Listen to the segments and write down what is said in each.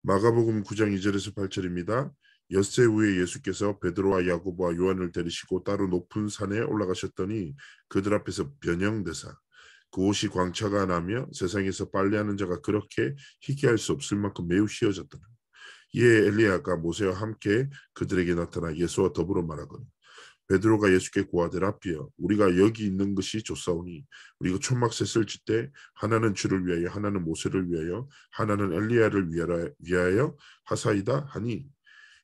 마가복음 9장 2절에서 8절입니다. 엿새 후에 예수께서 베드로와 야고보와 요한을 데리시고 따로 높은 산에 올라가셨더니 그들 앞에서 변형되사 그 옷이 광채가 나며 세상에서 빨래하는 자가 그렇게 희귀할 수 없을 만큼 매우 휘어졌더라. 이에 엘리야가 모세와 함께 그들에게 나타나 예수와 더불어 말하거늘 베드로가 예수께 고하되 라삐여 우리가 여기 있는 것이 좋사오니 우리가 초막셋을 짓되 하나는 주를 위하여 하나는 모세를 위하여 하나는 엘리야를 위하여 하사이다 하니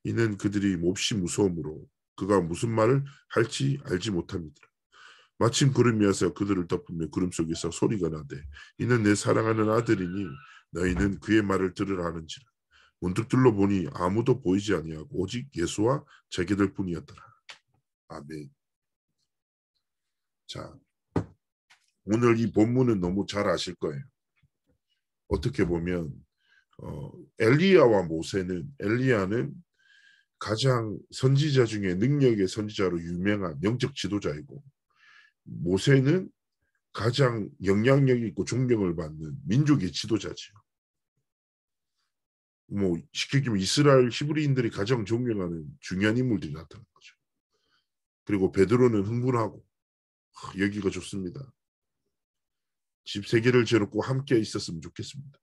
이는 그들이 몹시 무서움으로 그가 무슨 말을 할지 알지 못합니다. 마침 구름이 와서 그들을 덮으며 구름 속에서 소리가 나되 이는 내 사랑하는 아들이니 너희는 그의 말을 들으라 하는지라. 문득 둘러보니 아무도 보이지 아니하고 오직 예수와 자기들 뿐이었더라. 아멘. 자, 오늘 이 본문은 너무 잘 아실 거예요. 어떻게 보면 엘리야와 모세는 엘리야는 가장 선지자 중에 능력의 선지자로 유명한 영적 지도자이고 모세는 가장 영향력 있고 존경을 받는 민족의 지도자지요. 뭐 쉽게 얘기하면 이스라엘 히브리인들이 가장 존경하는 중요한 인물들이 나타난 거죠. 그리고 베드로는 흥분하고 여기가 좋습니다. 집 3개를 지어놓고 함께 있었으면 좋겠습니다.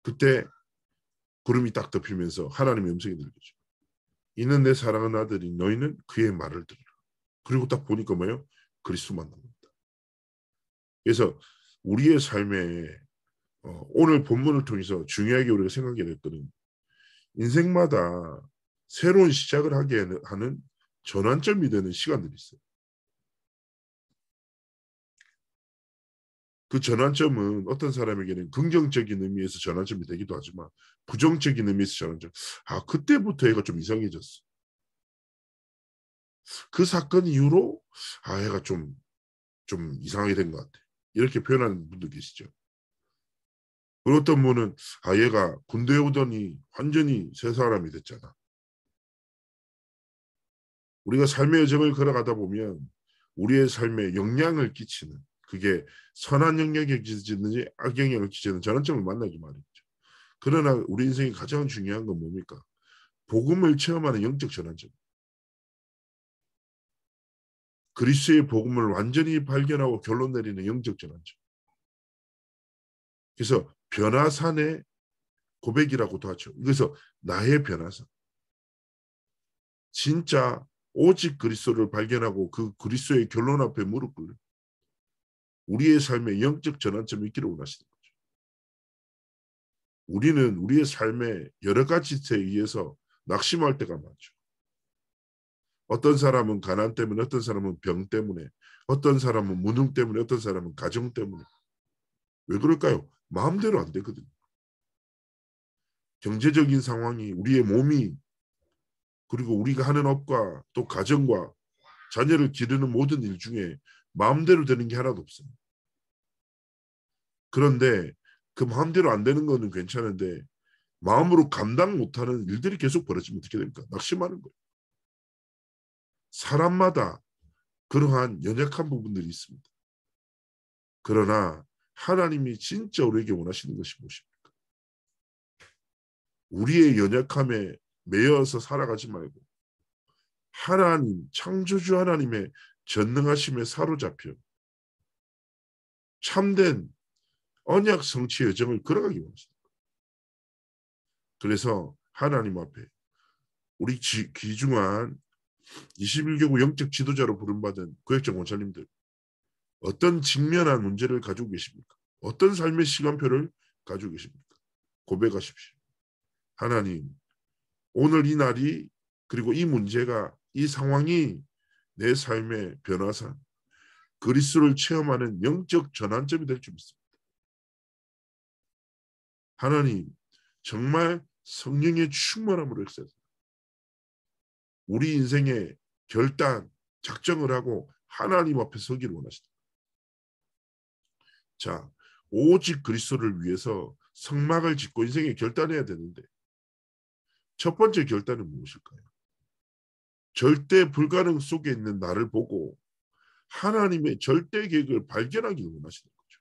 그때 구름이 딱 덮이면서 하나님의 음성이 들리죠. 이는 내 사랑하는 아들이 너희는 그의 말을 들으라. 그리고 딱 보니까 뭐예요? 그리스도 만난 겁니다. 그래서 우리의 삶에 오늘 본문을 통해서 중요하게 우리가 생각해야 될 것은 인생마다 새로운 시작을 하게 하는 전환점이 되는 시간들이 있어요. 그 전환점은 어떤 사람에게는 긍정적인 의미에서 전환점이 되기도 하지만 부정적인 의미에서 전환점. 그때부터 얘가 좀 이상해졌어. 그 사건 이후로 얘가 좀 이상하게 된 것 같아. 이렇게 표현하는 분도 계시죠. 그리고 어떤 분은 얘가 군대에 오더니 완전히 새 사람이 됐잖아. 우리가 삶의 여정을 걸어가다 보면 우리의 삶에 영향을 끼치는 그게 선한 영향을 끼치든지 악영향을 끼치는 전환점을 만나기 마련이죠. 그러나 우리 인생의 가장 중요한 건 뭡니까? 복음을 체험하는 영적 전환점. 그리스도의 복음을 완전히 발견하고 결론 내리는 영적 전환점. 그래서 변화산의 고백이라고도 하죠. 그래서 나의 변화산. 진짜 오직 그리스도를 발견하고 그 그리스도의 결론 앞에 무릎 꿇는 우리의 삶에 영적 전환점이 있기를 원하시는 거죠. 우리는 우리의 삶의 여러 가지 짓에 의해서 낙심할 때가 많죠. 어떤 사람은 가난 때문에, 어떤 사람은 병 때문에, 어떤 사람은 무능 때문에, 어떤 사람은 가정 때문에. 왜 그럴까요? 마음대로 안 되거든요. 경제적인 상황이 우리의 몸이 그리고 우리가 하는 업과 또 가정과 자녀를 기르는 모든 일 중에 마음대로 되는 게 하나도 없습니다. 그런데 그 마음대로 안 되는 거는 괜찮은데 마음으로 감당 못하는 일들이 계속 벌어지면 어떻게 됩니까? 낙심하는 거예요. 사람마다 그러한 연약한 부분들이 있습니다. 그러나 하나님이 진짜 우리에게 원하시는 것이 무엇입니까? 우리의 연약함에 매여서 살아가지 말고 하나님, 창조주 하나님의 전능하심에 사로잡혀 참된 언약 성취의 여정을 걸어가기 원하십니다. 그래서 하나님 앞에 우리 귀중한 21개국 영적 지도자로 부름받은 구역장 원사님들 어떤 직면한 문제를 가지고 계십니까? 어떤 삶의 시간표를 가지고 계십니까? 고백하십시오. 하나님, 오늘 이 날이 그리고 이 문제가 이 상황이 내 삶의 변화산 그리스도를 체험하는 영적 전환점이 될 줄 믿습니다. 하나님, 정말 성령의 충만함으로 역사하세요. 우리 인생의 결단, 작정을 하고 하나님 앞에 서기를 원하시다. 자, 오직 그리스도를 위해서 성막을 짓고 인생에 결단해야 되는데 첫 번째 결단은 무엇일까요? 절대 불가능 속에 있는 나를 보고 하나님의 절대 계획을 발견하기를 원하시는 거죠.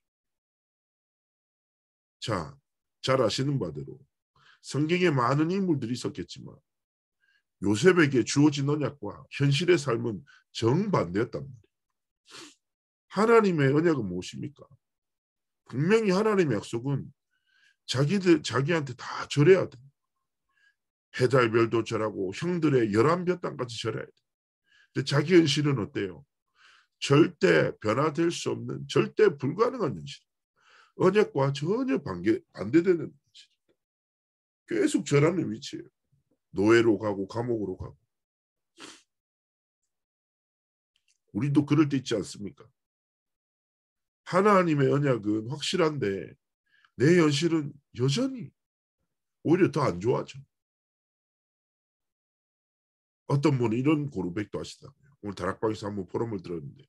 자, 잘 아시는 바대로 성경에 많은 인물들이 있었겠지만 요셉에게 주어진 언약과 현실의 삶은 정반대였단 말이에요. 하나님의 언약은 무엇입니까? 분명히 하나님의 약속은 자기한테 다 절해야 돼. 해달별도 절하고 형들의 11별 땅까지 절해야 돼. 근데 자기 현실은 어때요? 절대 변화될 수 없는 절대 불가능한 현실. 언약과 전혀 반대되는 현실. 계속 절하는 위치예요. 노예로 가고 감옥으로 가고. 우리도 그럴 때 있지 않습니까? 하나님의 언약은 확실한데 내 현실은 여전히 오히려 더 안 좋아져. 어떤 분은 이런 고르백도 하시더라고요. 오늘 다락방에서 한번 포럼을 들었는데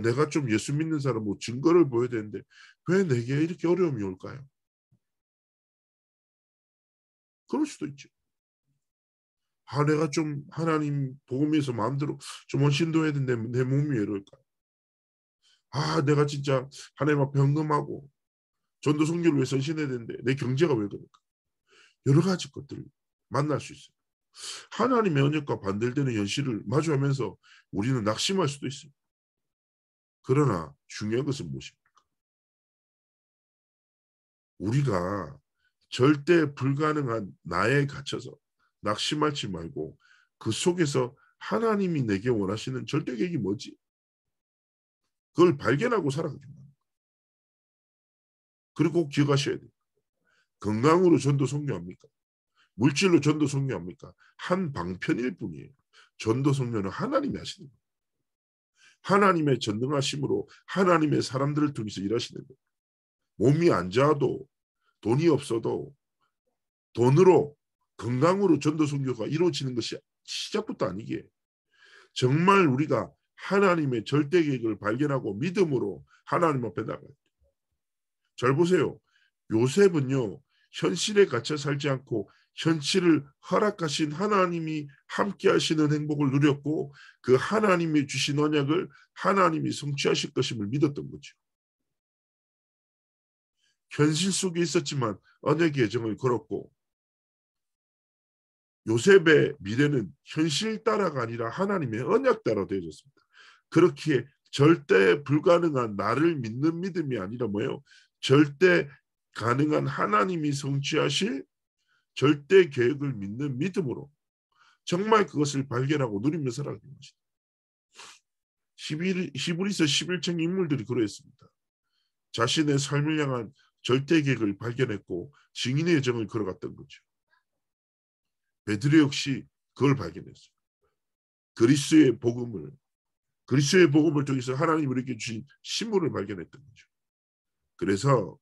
내가 좀 예수 믿는 사람 뭐 증거를 보여야 되는데 왜 내게 이렇게 어려움이 올까요? 그럴 수도 있죠. 내가 좀 하나님 복음에서 마음대로 좀 헌신도 해야 되는데 내 몸이 왜 이럴까? 내가 진짜 하나님 앞에 헌금하고 전도 선교를 위해 헌신해야 되는데 내 경제가 왜 그럴까? 여러 가지 것들을 만날 수 있어요. 하나님의 언약과 반대되는 현실을 마주하면서 우리는 낙심할 수도 있어요. 그러나 중요한 것은 무엇입니까? 우리가 절대 불가능한 나에 갇혀서 낙심하지 말고 그 속에서 하나님이 내게 원하시는 절대 계획이 뭐지? 그걸 발견하고 살아가기 바랍니다. 그리고 꼭 기억하셔야 돼요. 건강으로 전도 선교합니까? 물질로 전도 선교합니까? 한 방편일 뿐이에요. 전도 선교는 하나님이 하시는 거예요. 하나님의 전능하심으로 하나님의 사람들을 통해서 일하시는 거예요. 몸이 안 좋아도 돈이 없어도 돈으로 건강으로 전도 선교가 이루어지는 것이 시작부터 아니기에 정말 우리가 하나님의 절대 계획을 발견하고 믿음으로 하나님 앞에 나가요. 잘 보세요. 요셉은요. 현실에 갇혀 살지 않고 현실을 허락하신 하나님이 함께 하시는 행복을 누렸고 그 하나님이 주신 언약을 하나님이 성취하실 것임을 믿었던 거죠. 현실 속에 있었지만 언약의 예정을 걸었고 요셉의 미래는 현실 따라가 아니라 하나님의 언약 따라 되어졌습니다. 그렇기에 절대 불가능한 나를 믿는 믿음이 아니라 뭐예요? 절대 가능한 하나님이 성취하실 절대 계획을 믿는 믿음으로 정말 그것을 발견하고 누리며 살아가는 것입니다. 히브리서 11장 인물들이 그러했습니다. 자신의 삶을 향한 절대 계획을 발견했고 증인의 여정을 걸어갔던 거죠. 베드로 역시 그걸 발견했어요. 그리스도의 복음을 통해서 하나님이 우리에게 주신 신분을 발견했던 거죠. 그래서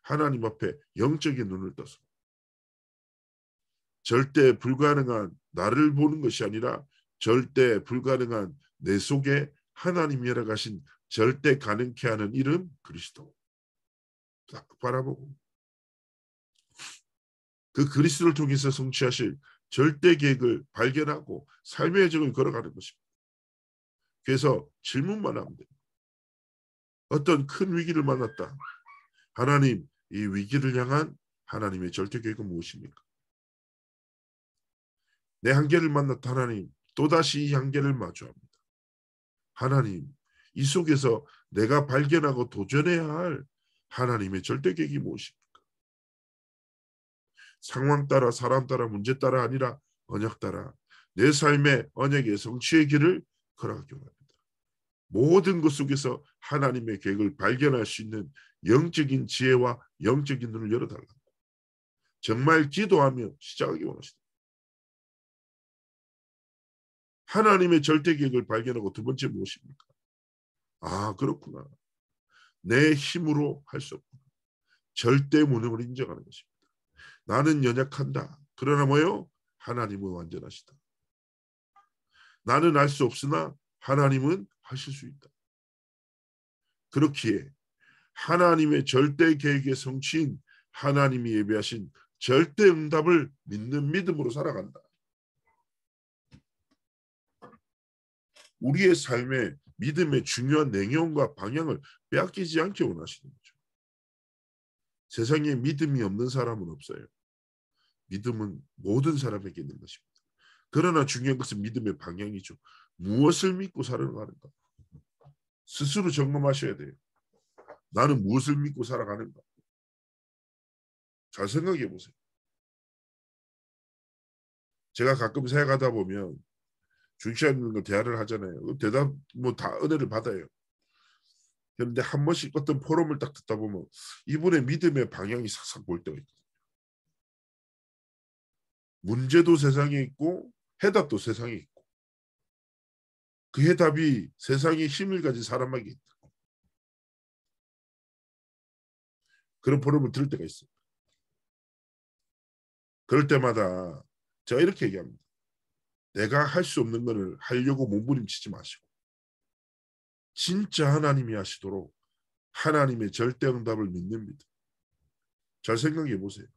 하나님 앞에 영적인 눈을 떠서 절대 불가능한 나를 보는 것이 아니라 절대 불가능한 내 속에 하나님이 열어가신 절대 가능케 하는 이름 그리스도 딱 바라보고 그 그리스도를 통해서 성취하실 절대 계획을 발견하고 삶의 여정을 걸어가는 것입니다. 그래서 질문만 하면 돼요. 어떤 큰 위기를 만났다. 하나님, 이 위기를 향한 하나님의 절대 계획은 무엇입니까? 내 한계를 만났다. 하나님, 또다시 이 한계를 마주합니다. 하나님, 이 속에서 내가 발견하고 도전해야 할 하나님의 절대 계획이 무엇입니까? 상황 따라 사람 따라 문제 따라 아니라 언약 따라 내 삶의 언약의 성취의 길을 걸어가기 원합니다. 모든 것 속에서 하나님의 계획을 발견할 수 있는 영적인 지혜와 영적인 눈을 열어달라고 정말 기도하며 시작하기 원하십니다. 하나님의 절대 계획을 발견하고 두 번째 무엇입니까? 그렇구나. 내 힘으로 할 수 없구나. 절대 무능을 인정하는 것입니다. 나는 연약한다. 그러나 뭐요? 하나님은 완전하시다. 나는 알 수 없으나 하나님은 하실 수 있다. 그렇기에 하나님의 절대 계획의 성취인 하나님이 예비하신 절대 응답을 믿는 믿음으로 살아간다. 우리의 삶의 믿음의 중요한 내용과 방향을 빼앗기지 않게 원하시는 거죠. 세상에 믿음이 없는 사람은 없어요. 믿음은 모든 사람에게 있는 것입니다. 그러나 중요한 것은 믿음의 방향이죠. 무엇을 믿고 살아가는가? 스스로 점검하셔야 돼요. 나는 무엇을 믿고 살아가는가? 잘 생각해 보세요. 제가 가끔 생각하다 보면 주식하는 대화를 하잖아요. 대답 뭐 다 은혜를 받아요. 그런데 한 번씩 어떤 포럼을 딱 듣다 보면 이분의 믿음의 방향이 싹싹 보일 때가 있거든요. 문제도 세상에 있고 해답도 세상에 있고 그 해답이 세상에 힘을 가진 사람에게 있다. 그런 포럼을 들을 때가 있어요. 그럴 때마다 제가 이렇게 얘기합니다. 내가 할 수 없는 것을 하려고 몸부림치지 마시고 진짜 하나님이 하시도록 하나님의 절대 응답을 믿는 믿음. 잘 생각해 보세요.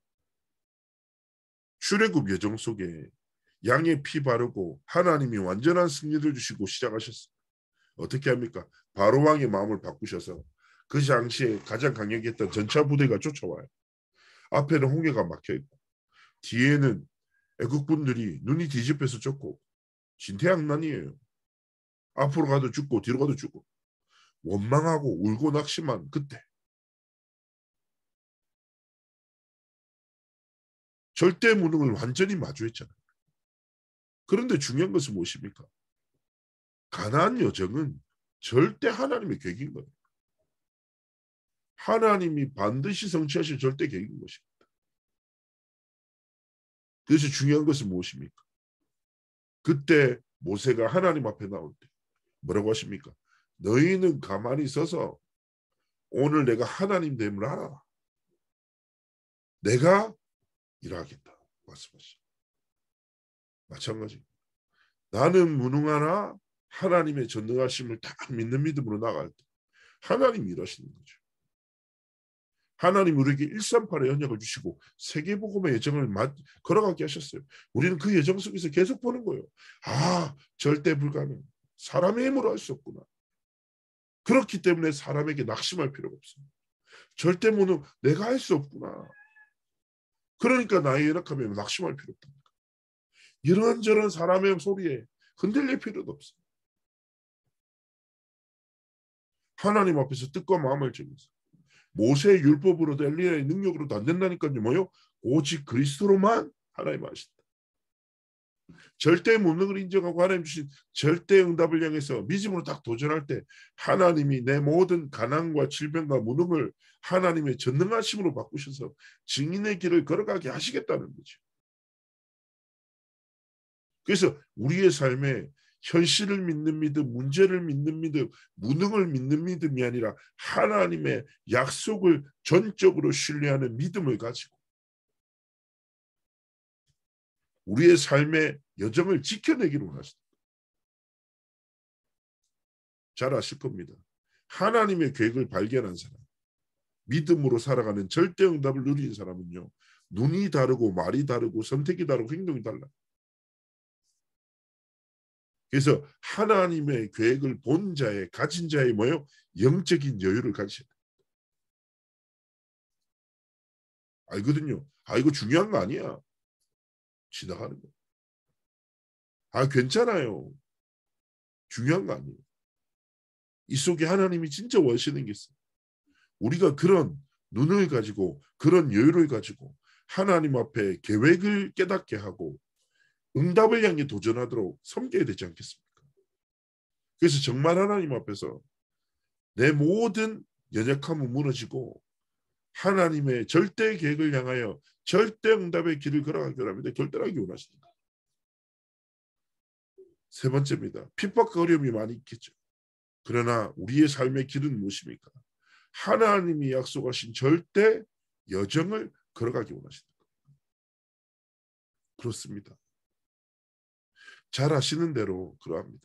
출애굽 여정 속에 양의 피 바르고 하나님이 완전한 승리를 주시고 시작하셨어요. 어떻게 합니까? 바로 왕의 마음을 바꾸셔서 그 당시에 가장 강력했던 전차 부대가 쫓아와요. 앞에는 홍해가 막혀있고 뒤에는 애국분들이 눈이 뒤집혀서 쫓고 진퇴양난이에요. 앞으로 가도 죽고 뒤로 가도 죽고 원망하고 울고 낙심한 그때 절대 무능을 완전히 마주했잖아요. 그런데 중요한 것은 무엇입니까? 가나안 여정은 절대 하나님의 계획인 거예요. 하나님이 반드시 성취하실 절대 계획인 것입니다. 그래서 중요한 것은 무엇입니까? 그때 모세가 하나님 앞에 나올 때 뭐라고 하십니까? 너희는 가만히 서서 오늘 내가 하나님 됨을 알아라. 내가 일하겠다. 말씀하시죠. 마찬가지. 나는 무능하나 하나님의 전능하심을 딱 믿는 믿음으로 나갈 때 하나님이 일하시는 거죠. 하나님 우리에게 138의 언약을 주시고 세계복음의 여정을 걸어가게 하셨어요. 우리는 그 여정 속에서 계속 보는 거예요. 아, 절대 불가능. 사람의 힘으로 할 수 없구나. 그렇기 때문에 사람에게 낙심할 필요가 없어요. 절대 무능, 내가 할 수 없구나. 그러니까 나의 연약함에 낙심할 필요 없다. 이런저런 사람의 소리에 흔들릴 필요도 없어요. 하나님 앞에서 뜻과 마음을 정해서 모세의 율법으로도 엘리야의 능력으로도 안 된다니까요. 뭐요? 오직 그리스도로만 하나님 하신다. 절대 무능을 인정하고 하나님 주신 절대 응답을 향해서 믿음으로 딱 도전할 때 하나님이 내 모든 가난과 질병과 무능을 하나님의 전능하심으로 바꾸셔서 증인의 길을 걸어가게 하시겠다는 거죠. 그래서 우리의 삶에 현실을 믿는 믿음, 문제를 믿는 믿음, 무능을 믿는 믿음이 아니라 하나님의 약속을 전적으로 신뢰하는 믿음을 가지고 우리의 삶의 여정을 지켜내기를 원하십니다. 잘 아실 겁니다. 하나님의 계획을 발견한 사람, 믿음으로 살아가는 절대 응답을 누리는 사람은요. 눈이 다르고 말이 다르고 선택이 다르고 행동이 달라요. 그래서 하나님의 계획을 본 자의 가진 자의 뭐요? 영적인 여유를 가지셔야 돼요. 알거든요. 아 이거 중요한 거 아니야. 지나가는 거. 아 괜찮아요. 중요한 거 아니에요. 이 속에 하나님이 진짜 원하시는 게 있어요. 우리가 그런 눈을 가지고 그런 여유를 가지고 하나님 앞에 계획을 깨닫게 하고 응답을 향해 도전하도록 섬겨야 되지 않겠습니까? 그래서 정말 하나님 앞에서 내 모든 연약함은 무너지고 하나님의 절대 계획을 향하여 절대 응답의 길을 걸어가기를 합니다. 결단하기 원하십니다. 세 번째입니다. 핍박과 어려움이 많이 있겠죠. 그러나 우리의 삶의 길은 무엇입니까? 하나님이 약속하신 절대 여정을 걸어가기 원하십니다. 그렇습니다. 잘 아시는 대로 그러합니다.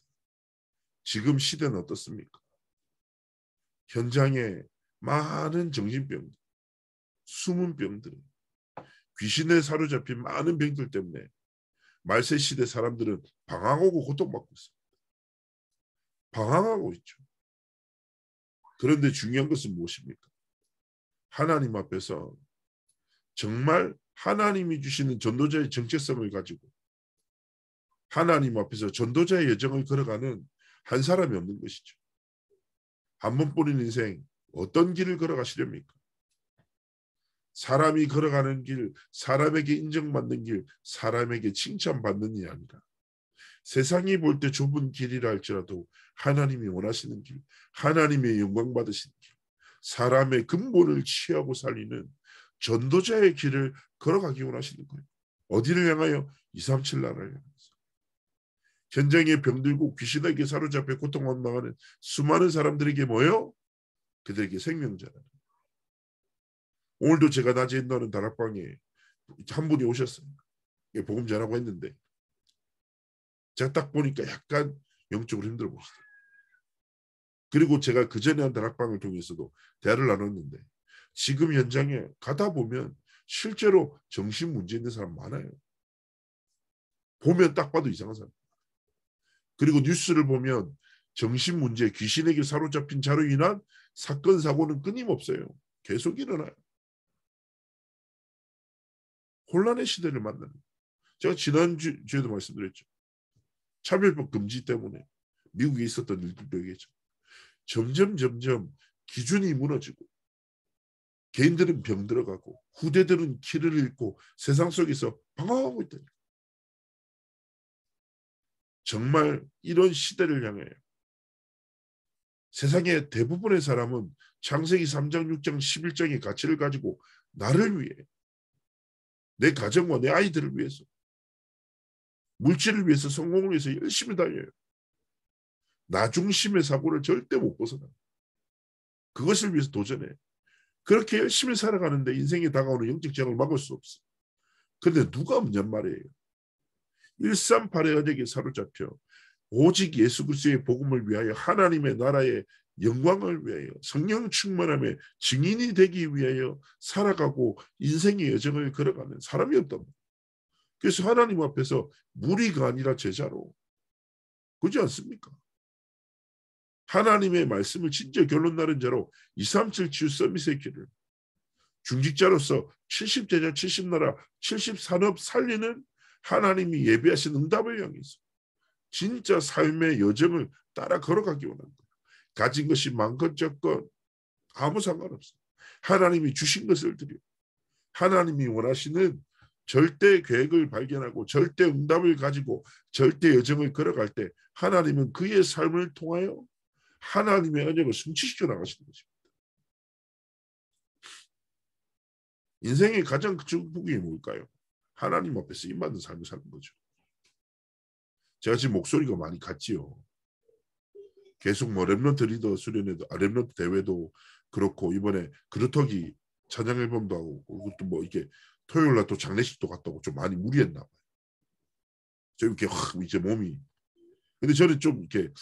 지금 시대는 어떻습니까? 현장에 많은 정신병들, 숨은 병들, 귀신에 사로잡힌 많은 병들 때문에 말세 시대 사람들은 방황하고 고통받고 있습니다. 방황하고 있죠. 그런데 중요한 것은 무엇입니까? 하나님 앞에서 정말 하나님이 주시는 전도자의 정체성을 가지고 하나님 앞에서 전도자의 여정을 걸어가는 한 사람이 없는 것이죠. 한 번뿐인 인생 어떤 길을 걸어가시렵니까? 사람이 걸어가는 길, 사람에게 인정받는 길, 사람에게 칭찬받는 일이 아니라 세상이 볼 때 좁은 길이라 할지라도 하나님이 원하시는 길, 하나님의 영광 받으시는 길, 사람의 근본을 취하고 살리는 전도자의 길을 걸어가기 원하시는 거예요. 어디를 향하여? 237 나라를 향해서. 현장에 병들고 귀신에게 사로잡혀 고통받는 수많은 사람들에게 뭐요? 그들에게 생명자라. 오늘도 제가 낮에 있는 다락방에 한 분이 오셨어요. 복음 전하고 했는데 제가 딱 보니까 약간 영적으로 힘들어 보시더라고요. 그리고 제가 그 전에 한 다락방을 통해서도 대화를 나눴는데 지금 현장에 가다 보면 실제로 정신 문제 있는 사람 많아요. 보면 딱 봐도 이상한 사람. 그리고 뉴스를 보면 정신 문제, 귀신에게 사로잡힌 자로 인한 사건, 사고는 끊임없어요. 계속 일어나요. 혼란의 시대를 만나는. 제가 지난주에도 말씀드렸죠. 차별법 금지 때문에 미국에 있었던 일들도 얘기했죠. 점점 기준이 무너지고 개인들은 병들어가고 후대들은 길을 잃고 세상 속에서 방황하고 있다. 정말 이런 시대를 향해 세상의 대부분의 사람은 창세기 3장, 6장, 11장의 가치를 가지고 나를 위해 내 가정과 내 아이들을 위해서 물질을 위해서 성공을 위해서 열심히 달려요. 나 중심의 사고를 절대 못 벗어나. 그것을 위해서 도전해. 그렇게 열심히 살아가는데 인생에 다가오는 영적 재앙을 막을 수 없어. 그런데 누가 없냔 말이에요. 138의 언약에 사로잡혀 오직 예수 그리스도의 복음을 위하여 하나님의 나라의 영광을 위하여 성령 충만함의 증인이 되기 위하여 살아가고 인생의 여정을 걸어가는 사람이 없단 말이에요. 그래서 하나님 앞에서 무리가 아니라 제자로. 그렇지 않습니까? 하나님의 말씀을 진짜 결론 나는 자로 237 치유 서밋의 길을 중직자로서 70제자 70나라 70산업 살리는 하나님이 예비하신 응답을 향해서 진짜 삶의 여정을 따라 걸어가기 원합니다. 가진 것이 많건 적건 아무 상관없어요. 하나님이 주신 것을 드려 하나님이 원하시는 절대 계획을 발견하고 절대 응답을 가지고 절대 여정을 걸어갈 때 하나님은 그의 삶을 통하여 하나님의 언약을 성취시켜 나가시는 것입니다. 인생의 가장 큰 축복이 뭘까요? 하나님 앞에서 입맞는 삶을 사는 거죠. 제가 지금 목소리가 많이 갔지요. 계속 뭐 랩런트 리더 수련회도 랩런트 대회도 그렇고 이번에 그루터기 찬양 앨범도 하고 그것도 뭐 이게 토요일 날 또 장례식도 갔다 오고 좀 많이 무리했나 봐요. 저 이렇게 확 이제 몸이 근데 저는 좀 이렇게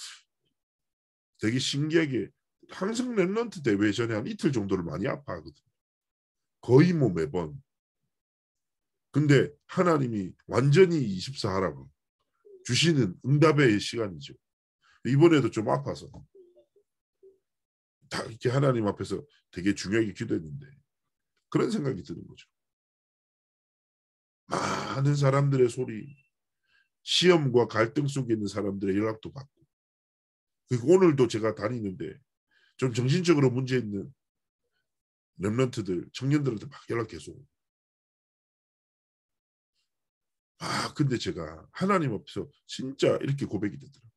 되게 신기하게 항상 랩런트 대회 전에 한 이틀 정도를 많이 아파하거든요. 거의 뭐 매번. 근데 하나님이 완전히 24 하라고 주시는 응답의 시간이죠. 이번에도 좀 아파서 다 이렇게 하나님 앞에서 되게 중요하게 기도했는데 그런 생각이 드는 거죠. 많은 사람들의 소리, 시험과 갈등 속에 있는 사람들의 연락도 받고 그리고 오늘도 제가 다니는데 좀 정신적으로 문제 있는 랩런트들, 청년들한테 막 연락 계속 오고 근데 제가 하나님 앞에서 진짜 이렇게 고백이 되더라고요.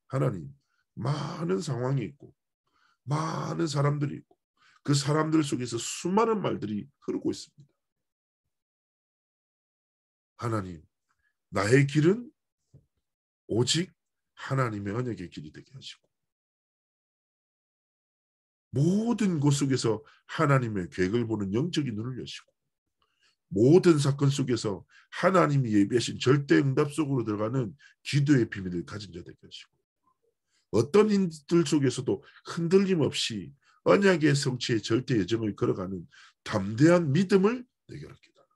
하나님, 많은 상황이 있고 많은 사람들이 있고 그 사람들 속에서 수많은 말들이 흐르고 있습니다. 하나님, 나의 길은 오직 하나님의 언약의 길이 되게 하시고 모든 곳 속에서 하나님의 계획을 보는 영적인 눈을 여시고 모든 사건 속에서 하나님이 예비하신 절대 응답 속으로 들어가는 기도의 비밀을 가진 자 되게 하시고 어떤 힘들 속에서도 흔들림 없이 언약의 성취의 절대 여정을 걸어가는 담대한 믿음을 내게 하겠다.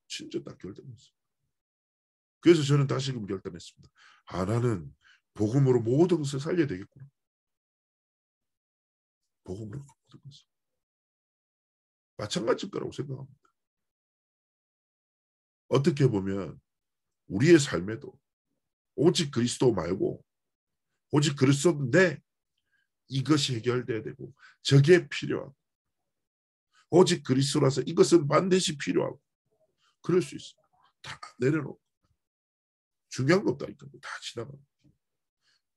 진짜 딱 결단했어요. 그래서 저는 다시금 결단했습니다. 나는 복음으로 모든 것을 살려야 되겠구나. 복음으로 모든 것을. 마찬가지일 거라고 생각합니다. 어떻게 보면 우리의 삶에도 오직 그리스도 말고 오직 그리스도인데 이것이 해결돼야 되고 저게 필요하고 오직 그리스도라서 이것은 반드시 필요하고 그럴 수 있어요. 다 내려놓고 중요한 것도 아니까 다 지나가고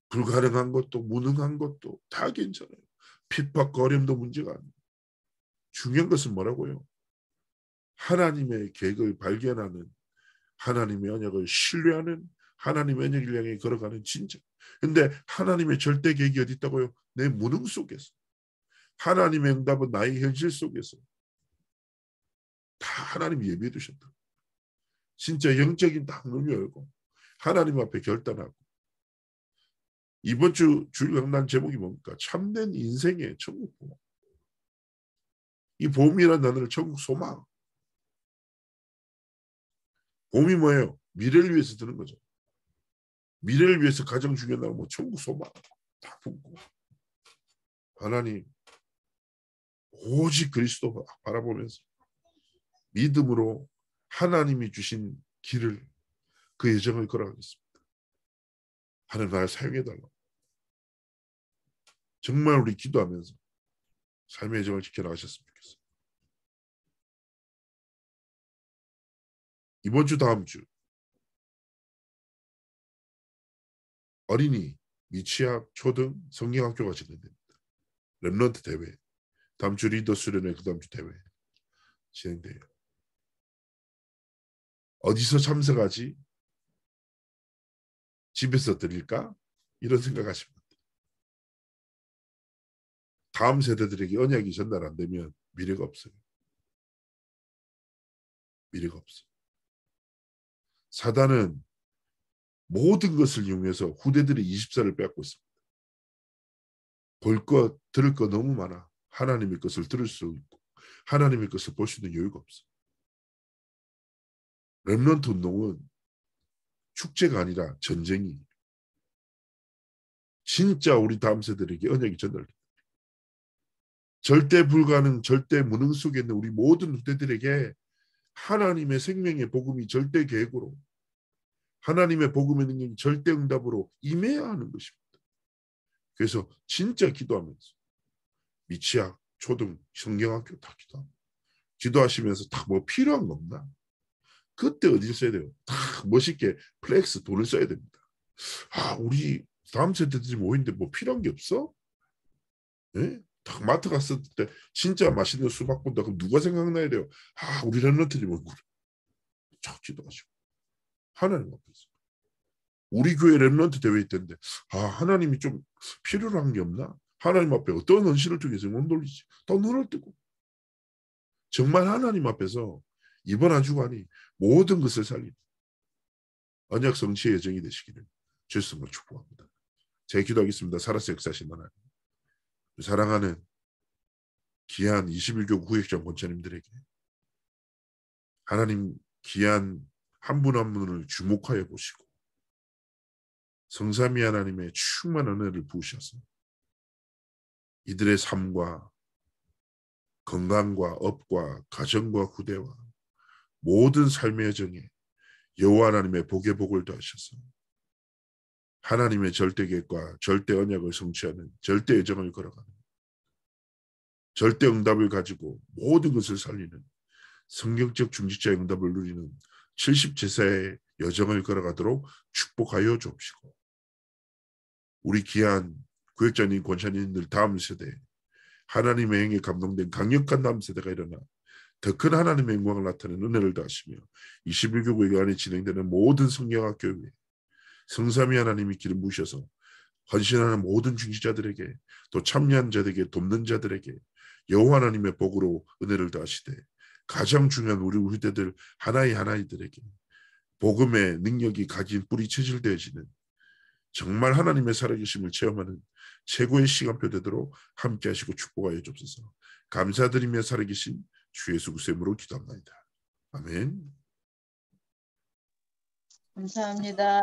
불가능한 것도 무능한 것도 다 괜찮아요. 핍박과 어려움도 문제가 아니에요. 중요한 것은 뭐라고요? 하나님의 계획을 발견하는 하나님의 언약을 신뢰하는 하나님의 언약을 향해 걸어가는 진짜. 근데 하나님의 절대 계획이 어디 있다고요? 내 무능 속에서. 하나님의 응답은 나의 현실 속에서. 다 하나님이 예비해 두셨다. 진짜 영적인 딱 눈을 열고 하나님 앞에 결단하고. 이번 주 주일 강단 제목이 뭡니까? 참된 인생의 천국 보험. 이 보험이라는 단어를 천국 소망. 보험이 뭐예요? 미래를 위해서 드는 거죠. 미래를 위해서 가장 중요한 건 뭐 천국 소망 다 품고 하나님 오직 그리스도 바라보면서 믿음으로 하나님이 주신 길을 그 여정을 걸어가겠습니다. 하나님 나를 사용해달라고. 정말 우리 기도하면서 삶의 여정을 지켜나가셨으면 좋겠어요. 이번 주 다음 주 어린이, 미취학, 초등, 성경학교가 진행됩니다. 렘넌트 대회, 다음 주 리더 수련회, 그 다음 주 대회 진행돼요. 어디서 참석하지? 집에서 드릴까? 이런 생각하십니다. 다음 세대들에게 언약이 전달 안 되면 미래가 없어요. 미래가 없어요. 사단은 모든 것을 이용해서 후대들의 20살을 빼앗고 있습니다. 볼 것, 들을 것 너무 많아. 하나님의 것을 들을 수 있고 하나님의 것을 볼 수 있는 여유가 없어. 렘넌트 운동은 축제가 아니라 전쟁이 진짜 우리 다음 세대들에게 언약이 전달됩니다. 절대 불가능, 절대 무능 속에 있는 우리 모든 후대들에게 하나님의 생명의 복음이 절대 계획으로 하나님의 복음의 능력이 절대 응답으로 임해야 하는 것입니다. 그래서 진짜 기도하면서 미취학, 초등, 성경학교 다 기도합니다. 기도하시면서 다 뭐 필요한 거 없나? 그때 어디를 써야 돼요? 다 멋있게 플렉스 돈을 써야 됩니다. 아, 우리 다음 세대들이 모이는데 뭐 필요한 게 없어? 예? 딱 마트 갔을 때 진짜 맛있는 수박 본다 그럼 누가 생각나야 돼요? 아, 우리 랩런트들이 뭐 그래. 쫙 기도하시고 하나님 앞에서 우리 교회 랩런트 대회 있던데 아, 하나님이 좀 필요로 한 게 없나? 하나님 앞에 어떤 헌신을 통해서 몸 돌리지? 더 눈을 뜨고 정말 하나님 앞에서 이번 한 주간이 모든 것을 살리는 언약 성취의 여정이 되시기를 주님으로 축복합니다. 제 기도하겠습니다. 살아서 역사하신 하나님. 사랑하는 귀한 21교 구획장 권사님들에게 하나님 귀한 한 분 한 분을 주목하여 보시고 성삼위 하나님의 충만한 은혜를 부으셔서 이들의 삶과 건강과 업과 가정과 후대와 모든 삶의 여정에 여호와 하나님의 복의 복을 더하셔서 하나님의 절대 계획과 절대 언약을 성취하는 절대 여정을 걸어가는 절대 응답을 가지고 모든 것을 살리는 성경적 중직자의 응답을 누리는 70제사의 여정을 걸어가도록 축복하여 주옵시고 우리 귀한 구역장님, 권사님들 다음 세대 하나님의 행에 감동된 강력한 다음 세대가 일어나 더 큰 하나님의 영광을 나타내는 은혜를 더하시며 21교회 안에 진행되는 모든 성경학 교회 성삼위 하나님이 기름 부으셔서 헌신하는 모든 중직자들에게 또 참여한 자들에게 돕는 자들에게 여호와 하나님의 복으로 은혜를 더하시되 가장 중요한 우리 후대들 하나이들에게 복음의 능력이 가진 뿌리 체질되어지는 정말 하나님의 살아계심을 체험하는 최고의 시간표 되도록 함께 하시고 축복하여 주옵소서. 감사드리며 살아계신 주 예수 그리스도의 이름으로 기도합니다. 아멘. 감사합니다.